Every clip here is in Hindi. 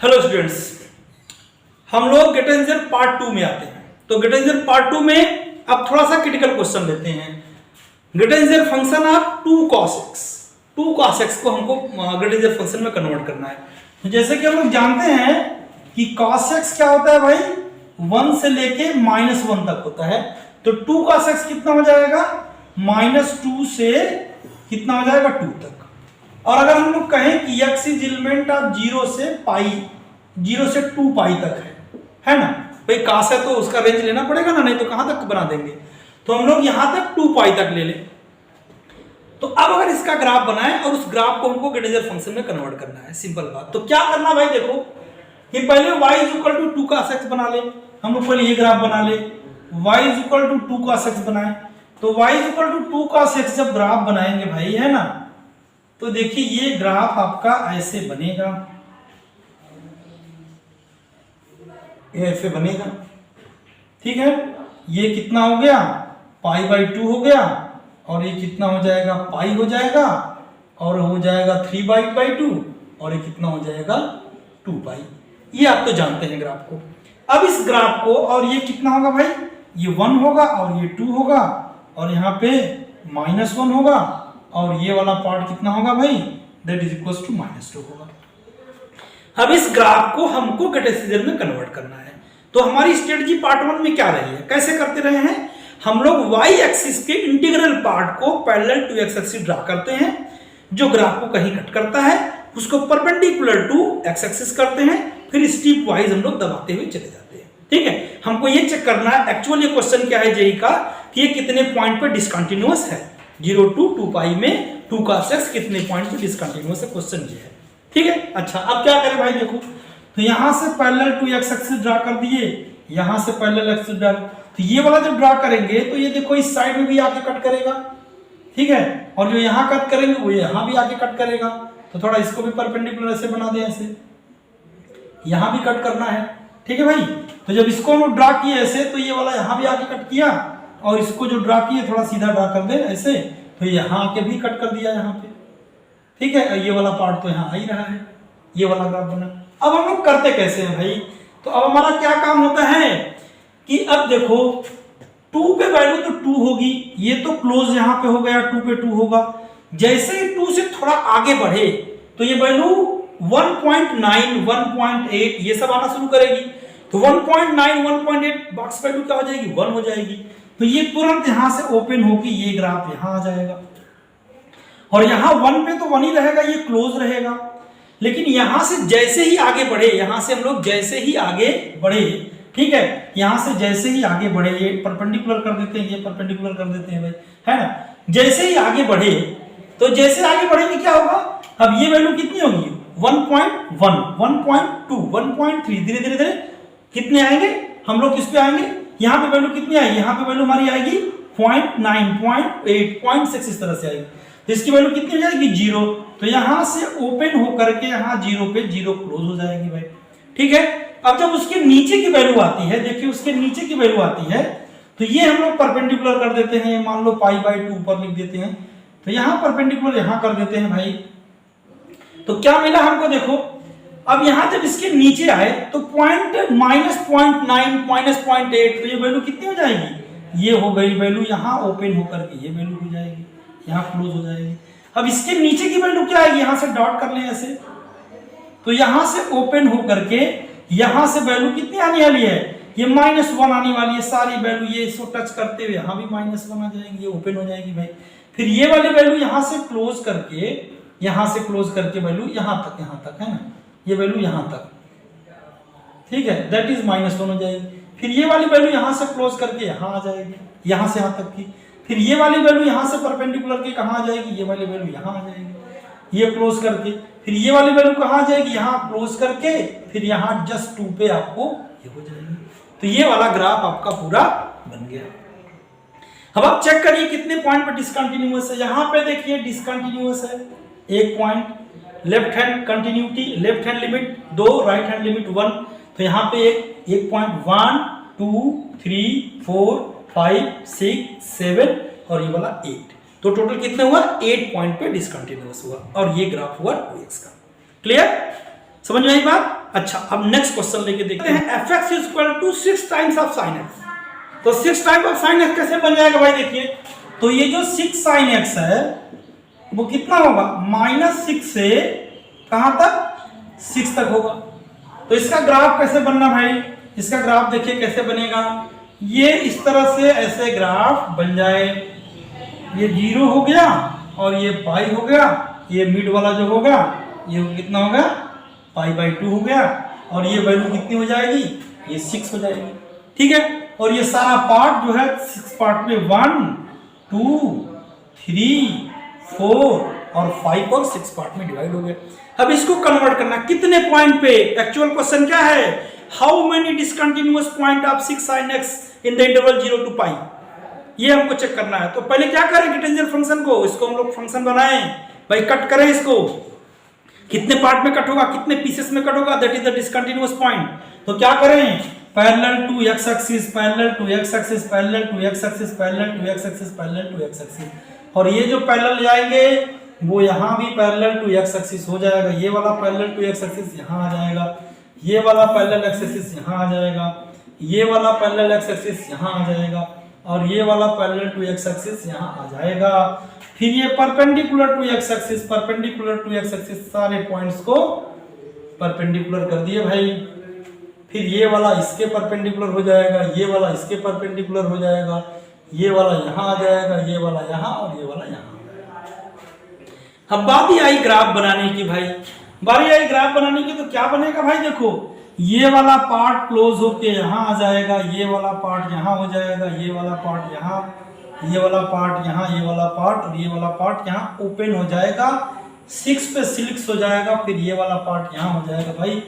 हेलो स्टूडेंट्स, हम लोग गेट आंसर पार्ट 2 में आते हैं। तो गेट आंसर पार्ट 2 में अब थोड़ा सा क्रिटिकल क्वेश्चन लेते हैं। Get answer function of 2 cos x, 2 cos x को हमको गेट आंसर फंक्शन में कन्वर्ट करना है। तो जैसे कि हम लोग जानते हैं कि cos x क्या होता है भाई, 1 से लेके -1 तक होता है। तो 2 cos x कितना हो जाएगा, -2 से कितना हो जाएगा 2 तक। और अगर हम लोग कहें कि x इज एलिमेंट ऑफ 0 से पाई, 0 से 2 पाई तक है ना भाई, cos है तो उसका रेंज लेना पड़ेगा ना, नहीं तो कहां तक बना देंगे। तो हम लोग यहां तक 2 पाई तक ले लें। तो अब अगर इसका ग्राफ बनाए और उस ग्राफ को हमको गेट आंसर फंक्शन में कन्वर्ट करना है, सिंपल बात। तो क्या करना भाई, देखो कि पहले y is equal to 2 cos x बना ले। हम लोग पहले ये ग्राफ बना ले, y is equal to 2 cos x बनाए। तो y is equal to 2 cos x जब ग्राफ बनाएंगे भाई, है ना, तो देखिए ये ग्राफ आपका ऐसे बनेगा, ये ऐसे बनेगा, ठीक है। ये कितना हो गया, π/2 हो गया, और ये कितना हो जाएगा, पाई हो जाएगा, और हो जाएगा 3/2, और ये कितना हो जाएगा 2 पाई। ये आप तो जानते हैं ग्राफ को। अब इस ग्राफ को, और ये कितना होगा भाई, ये 1 होगा और ये 2 होगा, और यहाँ पे -1 होगा, और ये वाला पार्ट कितना होगा भाई, दैट इज इक्वल टू -2 होगा। अब इस ग्राफ को हमको गेट आंसर में कन्वर्ट करना है। तो हमारी स्ट्रेटजी पार्ट 1 में क्या रही है, कैसे करते रहे हैं हम लोग, y एक्सिस के इंटीग्रल पार्ट को parallel to x axis draw करते हैं, जो ग्राफ को कहीं कट करता है उसको परपेंडिकुलर टू x एक्सिस करते हैं, फिर स्टेप वाइज हम लोग दबाते हुए चले जाते हैं। ठीक है, हमको ये चेक करना है एक्चुअली क्वेश्चन क्या है जेई का, कि ये कितने पॉइंट पे डिसकंटिन्यूअस है। 0 to 2 पाई में 2 cos x कितने पॉइंट पे डिसकंटिन्यूअस है, क्वेश्चन ये है। ठीक है, अच्छा अब क्या करें भाई, देखो तो यहां से parallel to x axis draw कर दिए, यहां से पैरेलल एक्सिस ड्रा, तो ये वाला जब ड्रा करेंगे तो ये देखो इस साइड में भी आके कट करेगा, ठीक है, और जो यहां कट करेंगे वो यहां भी आके कट करेगा। तो थोड़ा इसको भी परपेंडिकुलर ऐसे बना दें, ऐसे यहां भी कट करना है, ठीक है भाई। तो जब इसको हम ड्रा किए ऐसे, तो ये वाला यहां भी आके कट किया, और इसको जो ड्रा किए थोड़ा सीधा ड्रा कर दे ऐसे, तो यहां आके भी कट कर दिया यहाँ पे, ठीक है। ये वाला पार्ट तो यहाँ आ ही रहा है, ये वाला ग्राफ बना। अब हम लोग करते कैसे हैं भाई, तो अब हमारा क्या काम होता है कि अब देखो 2 पे वैल्यू तो 2 होगी, ये तो क्लोज यहाँ पे हो गया, 2 पे 2 होगा। जैसे ही 2 से थोड़ा आगे बढ़े तो ये वैल्यू 1.9, 1.8 ये सब आना शुरू करेगी। तो 1.9, 1.8 बॉक्स वैल्यू क्या हो जाएगी, 1 हो जाएगी। तो ये तुरंत यहां से ओपन होगी, ये ग्राफ यहां आ जाएगा, और यहां 1 पे तो 1 ही रहेगा, ये क्लोज रहेगा। लेकिन यहां से जैसे ही आगे बढ़े, यहां से हम लोग जैसे ही आगे बढ़े, ठीक है, यहां से जैसे ही आगे बढ़े, ये परपेंडिकुलर कर देते हैं, ये परपेंडिकुलर कर देते हैं भाई, है ना। जैसे ही आगे बढ़े, तो जैसे आगे बढ़ेंगे क्या होगा, अब ये वैल्यू कितनी होगी, 1.1, 1.2, 1.3, धीरे धीरे धीरे कितने आएंगे, हम लोग किस पे आएंगे, यहाँ पे वैल्यू कितनी आएगी, यहाँ पे वैल्यू हमारी आएगी 0.9, 0.8, 0.6 इस तरह से आएगी। तो इसकी वैल्यू कितनी हो जाएगी, 0। तो यहां से ओपन होकर के यहाँ 0 पे 0 क्लोज हो जाएगी भाई, ठीक है। अब जब उसके नीचे की वैल्यू आती है, देखिए उसके नीचे की वैल्यू आती है, तो ये हम लोग परपेंडिकुलर कर देते हैं, मान लो π/2 ऊपर लिख देते हैं, तो यहाँ परपेंडिकुलर यहाँ कर देते हैं भाई। तो क्या मिला हमको, देखो अब यहां जब इसके नीचे आए तो -0.9, -0.8, तो ये वैल्यू कितनी हो जाएगी, ये हो गई वैल्यू, यहां ओपन होकर के ये वैल्यू हो जाएगी, यहां क्लोज हो जाएगी। अब इसके नीचे की वैल्यू क्या आएगी, यहां से डॉट कर लें ऐसे, तो यहां से ओपन होकर के यहां से वैल्यू कितनी आने वाली है, ये -1 आने वाली है सारी वैल्यू, ये इसको टच करते हुए यहां भी -1 आ जाएगी, ये ओपन हो जाएगी भाई। फिर ये वाली वैल्यू यहां से क्लोज करके, यहां से क्लोज करके वैल्यू यहां तक है ना, ये वैल्यू यहां तक, ठीक है, दैट इज -1 हो जाएगी। फिर ये वाली वैल्यू यहां से क्लोज करके यहां आ जाएगी, यहां से यहां तक की। फिर ये वाली वैल्यू यहां से परपेंडिकुलर के कहां आ जाएगी, ये वाली वैल्यू यहां आ जाएगी, ये क्लोज करके। फिर ये वाली वैल्यू कहां आ जाएगी, यहां क्लोज करके, फिर यहां जस्ट 2 पे आपको ये हो जाएगी। तो ये वाला ग्राफ आपका पूरा बन गया। अब आप चेक करिए कितने पॉइंट पे डिसकंटिन्यूअस है। यहां पे देखिए डिसकंटिन्यूअस है 1 point, left hand continuity, left hand limit 2, right hand limit 1। तो यहां पे एक पॉइंट 1, 2, 3, 4, 5, 6, 7 और ये वाला 8। तो टोटल कितने हुआ, 8 पॉइंट पे डिसकंटिन्यूअस हुआ, और ये ग्राफ हुआ 2x का। क्लियर, समझ में आई बात। अच्छा, अब नेक्स्ट क्वेश्चन लेके देखते हैं। fx is equal to 6 times of sin x, तो 6 टाइम्स ऑफ sin x कैसे बन जाएगा भाई? देखिए, तो ये जो 6 sin x है वो कितना होगा? -6 से कहां तक? 6 तक होगा। तो इसका ग्राफ कैसे बनना भाई? इसका ग्राफ देखिए कैसे बनेगा। ये इस तरह से ऐसे ग्राफ बन जाए, ये 0 हो गया और ये पाई हो गया, ये मिड वाला जो होगा ये कितना होगा? π/2 हो गया, और ये वैल्यू कितनी हो जाएगी? ये 6 हो जाएगी, ठीक है। और ये सारा पार्ट जो है 6 पार्ट में 1 2 3 4 और 5 और 6 पार्ट में डिवाइड हो गया। अब इसको कन्वर्ट करना कितने पॉइंट पे? एक्चुअल क्वेश्चन क्या है? How many discontinuous point of 6 sin x in the interval 0 to π, ये हमको चेक करना है। तो पहले क्या करें? टेंजेंट फंक्शन को, इसको हम लोग फंक्शन बनाएं भाई, कट करें इसको। कितने पार्ट में कट होगा, कितने पीसेस में कट होगा? That is the discontinuous point. तो क्या करें? Parallel to x axis, parallel to x axis, parallel to x axis, parallel to x axis, parallel to x axis, और ये जो पैरेलल जाएंगे वो यहाँ भी पैरेलल टू x एक्सिस हो जाएगा। ये वाला पैरेलल टू x एक्सिस यहाँ आ जाएगा, ये वाला पैरेलल x एक्सिस यहाँ आ जाएगा, ये वाला पैरेलल x एक्सिस यहाँ आ जाएगा, और ये वाला पैरेलल टू x एक्सिस यहाँ आ जाएगा। फिर ये perpendicular to x axis, perpendicular to x axis, सारे पॉइंट्स को परपेंडिकुलर कर दिए भाई। फिर ये वाला इसके परपेंडिकुलर हो जाएगा, ये वाला इसके परपेंडिकुलर हो जाएगा, ये वाला यहाँ आ जाएगा, ये वाला यहाँ और ये वाला यहाँ। अब बारी आई ग्राफ बनाने की भाई, बारी आई ग्राफ बनाने की। तो क्या बनेगा भाई? देखो, ये वाला पार्ट क्लोज होके यहाँ आ जाएगा, ये वाला पार्ट यहाँ हो जाएगा, ये वाला पार्ट यहाँ, ये वाला पार्ट यहाँ, ये वाला पार्ट और ये वाला पार्ट यहाँ ओपन हो जाएगा, 6 पे सिल्क्स हो जाएगा। फिर ये वाला पार्ट यहाँ हो जाएगा भाई,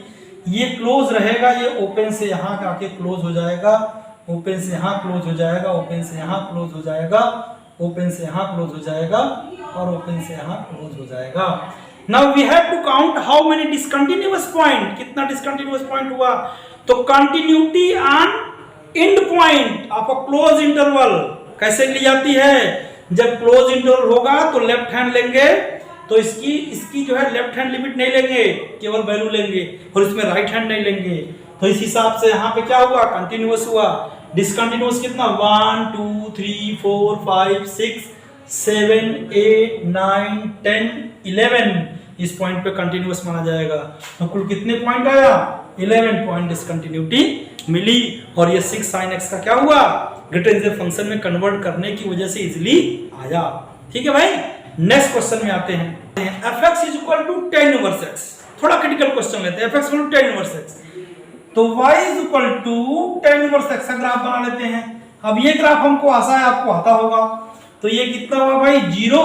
ये क्लोज रहेगा, ये ओपन से यहाँ आके क्लोज हो जाएगा, ओपन से यहाँ क्लोज हो जाएगा, ओपन से यहाँ क्लोज हो जाएगा, ओपन से यहाँ क्लोज हो जाएगा और ओपन से यहाँ क्लोज हो जाएगा। Now we have to count how many discontinuous point, कितना डिसकंटिन्यूअस पॉइंट हुआ। तो continuity on end point of a close interval कैसे ली जाती है? जब क्लोज इंटरवल होगा तो लेफ्ट हैंड लेंगे, तो इसकी जो है लेफ्ट हैंड लिमिट नहीं लेंगे, केवल वैल्यू लेंगे, और इसमें राइट हैंड नहीं लेंगे। तो इस हिसाब से यहाँ पे क्या हुआ? कंटिन्यूअस हुआ। डिसकंटिन्यूअस कितना? 1 2 3 4 5 6 7 8 9 10 11, इस पॉइंट पे कंटिन्यूअस माना जाएगा। तो कुल कितने पॉइंट आया? 11 पॉइंट डिसकंटिन्यूटी मिली। और ये 6 sin x का क्या हुआ? ग्रेटर फंक्शन में कन्वर्ट करने की वजह से इजिली आया। ठीक है भाई, नेक्स्ट क्वेश्चन में आते हैं। fx is equal to tan inverse x, थोड़ा क्रिटिकल क्वेश्चन लेते हैं। fx equal to tan inverse x, तो y is equal to tan inverse x का ग्राफ बना लेते हैं। अब ये ग्राफ हमको आशा है आपको आता होगा। तो ये कितना हुआ भाई? 0,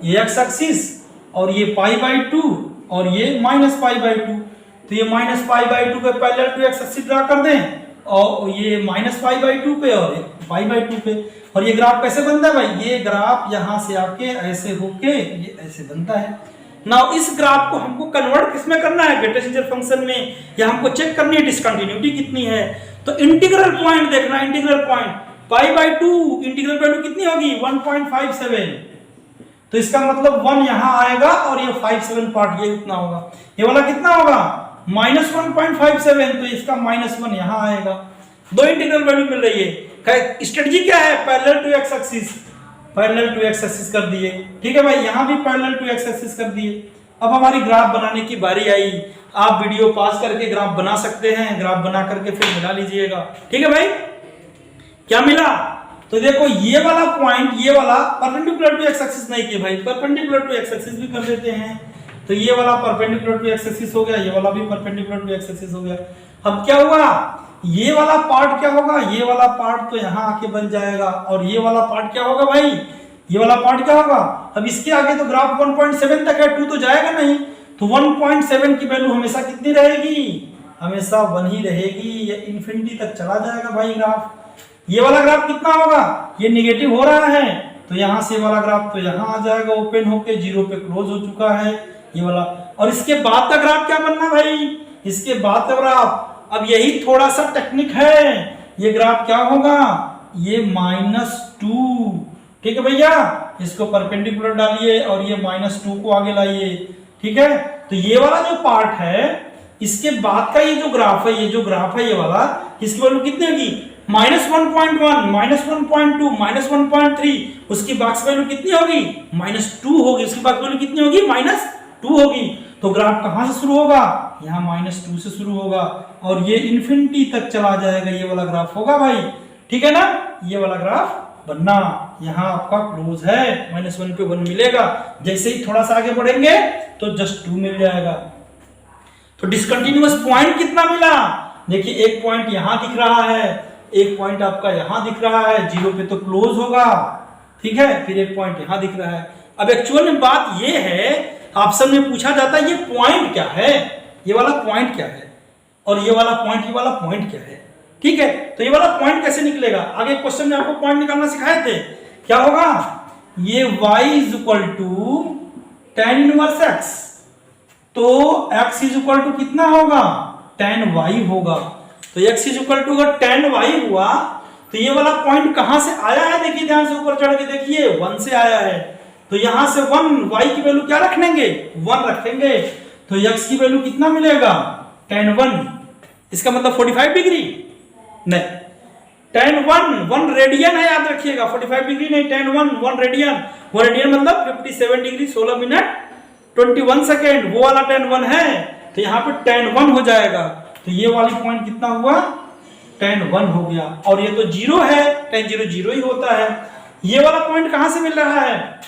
ये x एक्सिस, और ये π/2 और ये -π/2। तो ये -π/2 पे parallel to x axis draw कर दें, और ये -π/2 पे और π/2 पे। और ये ग्राफ कैसे बनता है भाई? ये ग्राफ यहाँ से आके ऐसे होके ये ऐसे बनता है। नाउ इस ग्राफ को हमको कन्वर्ट किसमें करना है? ग्रेटर फंक्शन में, या हमको चेक करनी है डिसकंटिन्यूटी कितनी है। तो इंटीग्रल पॉइंट देखना, इंटीग्रल पॉइंट π/2 इंटीग्रल वैल्यू कितनी होगी? 1.57। तो इसका मतलब 1 यहाँ आएगा और ये 57 पार्ट ये इतना होगा। ये वाला कितना होगा? -1.57। तो इसका -1 यहाँ आएगा। दो इंटीग्रल वैल्यू मिल रही है। स्ट्रेटजी क्या है? Parallel to x axis, parallel to x axis कर दिए। ठीक है भाई, यहाँ भी पैरेलल टू x एक्सिस कर दिए। अब हमारी ग्राफ बनाने की बारी आई। आप वीडियो पास करके ग्राफ बना सकते हैं, ग्राफ बना करके फिर मिला लीजिएगा। ठीक है भाई, क्या मिला? तो देखो, ये वाला पॉइंट, ये वाला परपेंडिकुलर टू x एक्सिस नहीं किए भाई, परपेंडिकुलर टू x एक्सिस भी कर देते हैं। तो ये वाला परपेंडिकुलर टू x एक्सिस हो गया, ये वाला भी परपेंडिकुलर टू x एक्सिस हो गया। अब क्या हुआ? ये वाला पार्ट क्या होगा? ये वाला पार्ट तो यहाँ आके बन जाएगा, और ये वाला पार्ट क्या होगा भाई? ये वाला पार्ट क्या होगा? अब इसके आगे तो ग्राफ 1.7 तक है, 2 तो जाएगा नहीं। तो 1.7 की वैल्यू हमेशा कितनी रहेगी? हमेशा 1 ही रहेगी। ये इंफिनिटी तक चला जाएगा भाई ग्राफ। ये वाला ग्राफ कितना होगा? ये निगेटिव हो रहा है, तो यहाँ से वाला ग्राफ तो यहाँ आ जाएगा, ओपन होके 0 पे क्लोज हो चुका है ये वाला। और इसके बाद का ग्राफ क्या बनना भाई? इसके बाद का ग्राफ, अब यही थोड़ा सा टेक्निक है। ये ग्राफ क्या होगा? ये -2। ठीक है भैया, इसको परपेंडिकुलर डालिए और ये -2 को आगे लाइए। ठीक है, तो ये वाला जो पार्ट है इसके बाद का ये जो ग्राफ है, ये वाला, इसकी वैल्यू कितनी होगी? -1.1, -1.2, -1.3। उसकी बॉक्स वैल्यू कितनी होगी? -2 होगी। उसकी बॉक्स वैल्यू कितनी होगी? -2 होगी। तो ग्राफ कहां से शुरू होगा? यहाँ -2 से शुरू होगा और ये इन्फिनिटी तक चला जाएगा। ये वाला ग्राफ होगा भाई, ठीक है ना? ये वाला ग्राफ बनना, यहाँ आपका क्लोज है, -1 पे 1 मिलेगा। जैसे ही थोड़ा सा आगे बढ़ेंगे तो जस्ट 2 मिल जाएगा। तो डिसकंटिन्यूअस पॉइंट कितना मिला? देखिए एक पॉइंट यहां दिख रहा है, एक पॉइंट आपका यहां दिख रहा है, 0 पे तो क्लोज होगा, ठीक है। फिर एक पॉइंट यहां दिख रहा है। अब एक्चुअल में बात ये है, ऑप्शन में पूछा जाता है ये पॉइंट क्या है, ये वाला पॉइंट क्या है, और ये वाला पॉइंट क्या है, ठीक है। तो ये वाला पॉइंट कैसे निकलेगा? आगे क्वेश्चन में आपको पॉइंट निकालना सिखाए थे। क्या होगा? ये y = tan इनवर्स x, तो x = कितना होगा? tan y होगा। तो x = tan y हुआ, तो ये वाला पॉइंट कहां से आया है? देखिए ध्यान से, ऊपर चढ़ के देखिए, 1 से आया है। तो यहां से 1, y की वैल्यू क्या रखेंगे? 1 रखेंगे। तो x की वैल्यू कितना मिलेगा? tan 1। इसका मतलब 45 डिग्री नहीं, tan 1 रेडियन है, याद रखिएगा, 45 डिग्री नहीं, tan 1 रेडियन। 1 रेडियन मतलब 57 डिग्री 16 मिनट 21 सेकेंड, वो वाला tan 1 है। तो यहाँ पे tan 1 हो जाएगा। तो ये वाली पॉइंट कितना हुआ? tan 1 हो गया। और ये तो 0 है, tan 0 0 ही होता है। ये वाला पॉइंट कहां से मिल रहा है?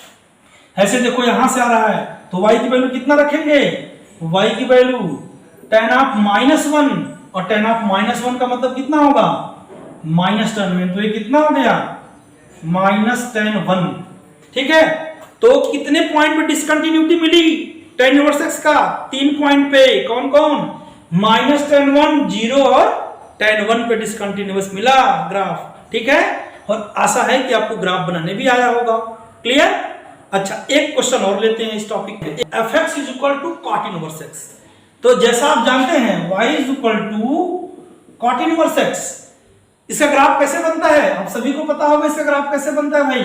ऐसे देखो, यहां से आ रहा है। तो y की वैल्यू कितना रखेंगे? y की वैल्यू tan ऑफ -1, और tan ऑफ -1 का मतलब कितना होगा? -tan। तो ये कितना हो गया? -tan 1, ठीक है। तो कितने पॉइंट पे डिसकंटिन्यूटी मिली tan इनवर्स x का? 3 पॉइंट पे। कौन कौन? -tan 1, 0 और tan 1 पे डिसकंटिन्यूअस मिला ग्राफ, ठीक है। और आशा है कि आपको ग्राफ बनाने भी आया होगा। क्लियर? अच्छा, एक क्वेश्चन और लेते हैं इस टॉपिक पे। fx = cot inverse x। तो जैसा आप जानते हैं y = cot इनवर्स x। इसका ग्राफ कैसे बनता है? आप सभी को पता होगा इसका ग्राफ कैसे बनता है भाई।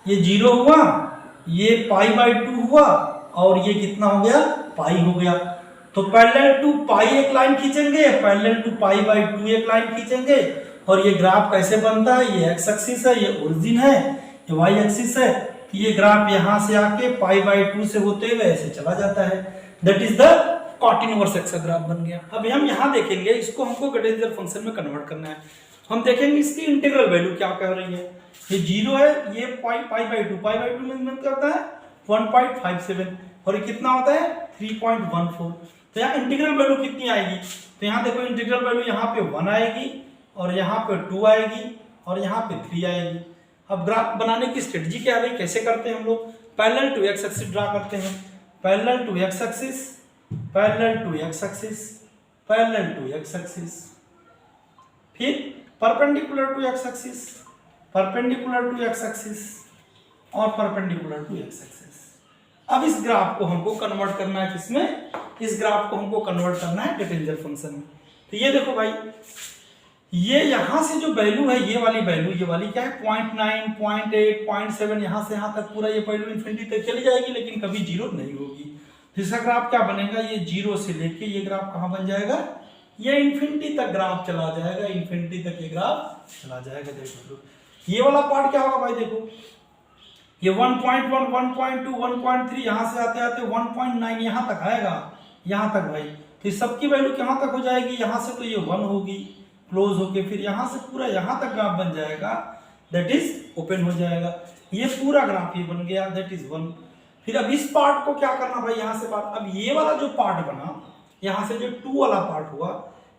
ये 0 हुआ, ये π/2 हुआ, और ये कितना हो गया? पाई हो गया। तो पैरेलल टू पाई एक लाइन खींचेंगे, पैरेलल टू π/2 एक लाइन खींचेंगे, और ये ग्राफ कैसे बनता है? ये x एक्सिस है, ये ओरिजिन है, ये y एक्सिस है। ये ग्राफ यहां से आके π/2 से होते हुए ऐसे चला जाता है। That is the cot inverse x का ग्राफ बन गया। अब हम यहां देखेंगे, इसको हमको ग्रेडियंट फंक्शन में कन्वर्ट करना है। हम देखेंगे इसकी इंटीग्रल वैल्यू क्या कह रही है। ये 0 है, ये π/2 में करता है 1.57, और ये कितना होता है? 3.14। तो यहाँ इंटीग्रल वैल्यू कितनी आएगी? तो यहाँ देखो, इंटीग्रल वैल्यू यहाँ पे 1 आएगी, और यहाँ पे 2 आएगी, और यहाँ पे 3 आएगी। अब ग्राफ बनाने की स्ट्रेटजी क्या है, कैसे करते हैं हम लोग? Parallel to x axis draw करते हैं। Parallel to x axis, parallel to x axis, parallel to x axis, फिर perpendicular to x axis, perpendicular to x axis, और परपेंडिकुलर टू x एक्सिस। अब इस ग्राफ को हमको कन्वर्ट करना है किसमें? इस ग्राफ को हमको कन्वर्ट करना है डिटेंजर फंक्शन में। तो ये देखो भाई, ये यहां से जो वैल्यू है, ये वाली वैल्यू, ये वाली क्या है? 0.9, 0.8, 0.7, यहां से यहां तक पूरा ये वैल्यू इन्फिनिटी तक चली जाएगी, लेकिन कभी 0 नहीं होगी। इसका ग्राफ क्या बनेगा? ये 0 से लेके ये ग्राफ कहां बन जाएगा? ये इन्फिनिटी तक ग्राफ चला जाएगा, इन्फिनिटी तक ये ग्राफ चला जाएगा। देखो ये वाला पार्ट क्या होगा भाई? देखो ये 1.1, 1.2, 1.3, यहां से आते आते 1.9 यहां तक आएगा, यहां तक भाई। तो सबकी वैल्यू कहां तक हो जाएगी? यहां से तो ये 1 होगी क्लोज होके, फिर यहां से पूरा यहां तक ग्राफ बन जाएगा, दैट इज ओपन हो जाएगा। ये पूरा ग्राफ ही बन गया, दैट इज 1। फिर अब इस पार्ट को क्या करना भाई? यहां से पार्ट, अब ये वाला जो पार्ट बना, यहां से जो 2 वाला पार्ट हुआ,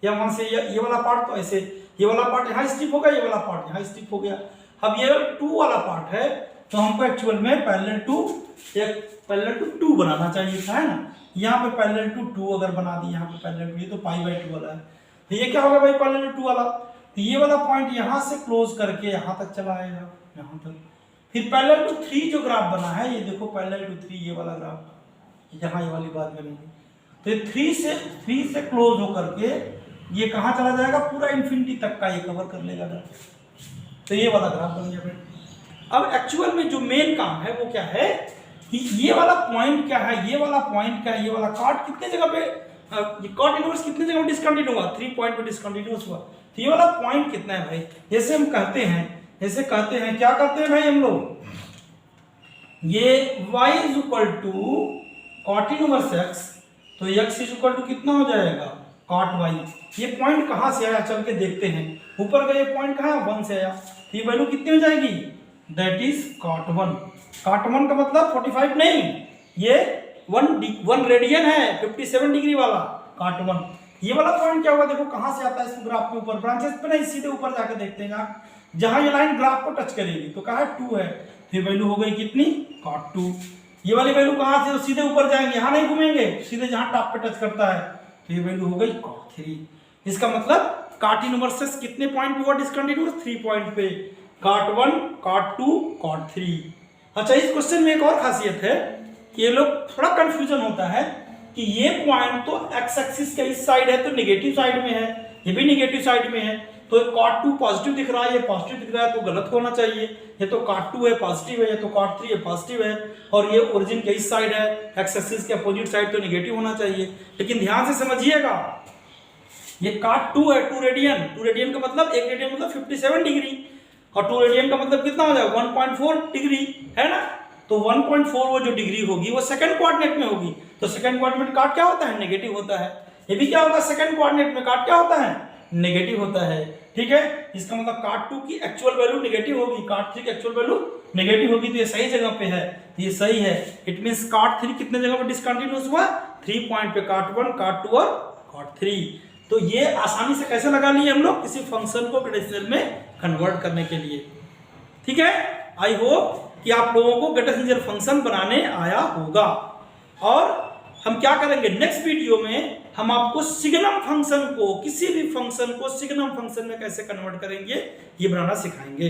या वहां से ये वाला पार्ट, तो ऐसे ये वाला पार्ट यहां स्टिप हो गया, ये वाला पार्ट यहां स्टिप हो गया। अब ये 2 वाला पार्ट है, तो हमको एक्चुअल में पैरेलल टू 2 बनाना चाहिए था, है ना। यहाँ पे पैरेलल टू 2 अगर बना दी, यहाँ पे पैरेलल टू, ये तो π/2 वाला है, तो ये क्या होगा भाई? पैरेलल टू 2 वाला। तो ये वाला पॉइंट यहाँ से क्लोज करके यहाँ तक चला आएगा, यहाँ तक। फिर पैरेलल टू 3 जो ग्राफ बना है, ये देखो पैरेलल टू 3, ये वाला ग्राफ, यहाँ ये वाली बात बनेगी। तो ये 3 से क्लोज होकर के ये कहाँ चला जाएगा? पूरा इन्फिनिटी तक का ये कवर कर लेगा ग्राफ। तो ये वाला ग्राफ बन गया भाई। अब एक्चुअल में जो मेन काम है वो क्या है कि ये वाला पॉइंट क्या है, ये वाला पॉइंट क्या है, ये वाला कॉट कितने जगह पे कॉट इनवर्स कितने जगह डिसकंटिन्यू हुआ, 3 पॉइंट पे डिसकंटिन्यूअस हुआ। तो ये वाला पॉइंट कितना है भाई, जैसे हम कहते हैं, जैसे कहते हैं क्या करते हैं भाई हम लोग, ये y is equal to cot inverse x, तो x इज इक्वल टू कितना हो जाएगा कॉट y। ये पॉइंट कहां से आया चल के देखते हैं, ऊपर का ये पॉइंट कहां है 1 से आया, तो ये वैल्यू कितनी हो जाएगी, दैट इज कॉट 1। कॉट 1 का मतलब 45 नहीं, ये 1 रेडियन है 57 डिग्री वाला कॉट 1। ये वाला पॉइंट क्या होगा, देखो कहां से आता है इस ग्राफ के ऊपर, ब्रांचेस पे नहीं, सीधे ऊपर जाके देखते हैं आप, जहां ये लाइन ग्राफ को टच करेगी तो कहा है 2 है, फिर वैल्यू हो गई कितनी कॉट 2। ये वाली वैल्यू कहां से, तो सीधे ऊपर जाएंगे, यहां नहीं घूमेंगे, सीधे जहां टॉप पे टच करता है, तो ये वैल्यू हो गई कॉट 3। इसका मतलब कॉट इनवर्स कितने पॉइंट पे हुआ डिसकंटिन्यूअस, 3 पॉइंट पे, कॉट 1, कॉट 2, कॉट 3। अच्छा, इस क्वेश्चन में एक और खासियत है कि ये लोग थोड़ा कंफ्यूजन होता है कि ये पॉइंट तो एक्स एक्सिस के इस साइड है तो नेगेटिव साइड में है, ये भी नेगेटिव साइड में है, तो कॉट 2 पॉजिटिव दिख रहा है, ये पॉजिटिव दिख रहा है, तो गलत होना चाहिए, ये तो कॉट 2 है पॉजिटिव है, ये तो कॉट 3 है पॉजिटिव है, और ये ओरिजिन के इस साइड है, एक्स एक्सिस के अपोजिट साइड तो नेगेटिव होना चाहिए। लेकिन ध्यान से समझिएगा, ये कॉट 2 है 2 रेडियन, 2 रेडियन का मतलब 1 रेडियन मतलब 57 डिग्री, और 2 रेडियन का मतलब कितना हो जाएगा 1.4 डिग्री, है ना। तो 1.4 वो जो डिग्री होगी वो सेकंड कोऑर्डिनेट में होगी, तो सेकंड कोऑर्डिनेट कॉट क्या होता है, नेगेटिव होता है। ये भी क्या होगा, सेकंड कोऑर्डिनेट में कॉट क्या होता है, नेगेटिव होता है, ठीक है। इसका मतलब कॉट 2 की एक्चुअल वैल्यू नेगेटिव होगी, कॉट 3 की एक्चुअल वैल्यू नेगेटिव होगी, तो ये सही जगह पे है, तो ये सही है। इट मींस कॉट 3 कितने जगह पे डिसकंटिन्यूअस हुआ, 3 पॉइंट पे, कॉट 1, कॉट 2 और कॉट 3। तो ये आसानी से कैसे लगा लिए हम लोग, किसी फंक्शन को डेसिमल में कन्वर्ट करने के लिए, ठीक है। आई होप कि आप लोगों को गेट फंक्शन बनाने आया होगा। और हम क्या करेंगे नेक्स्ट वीडियो में, हम आपको सिग्नम फंक्शन को, किसी भी फंक्शन को सिग्नम फंक्शन में कैसे कन्वर्ट करेंगे ये बनाना सिखाएंगे।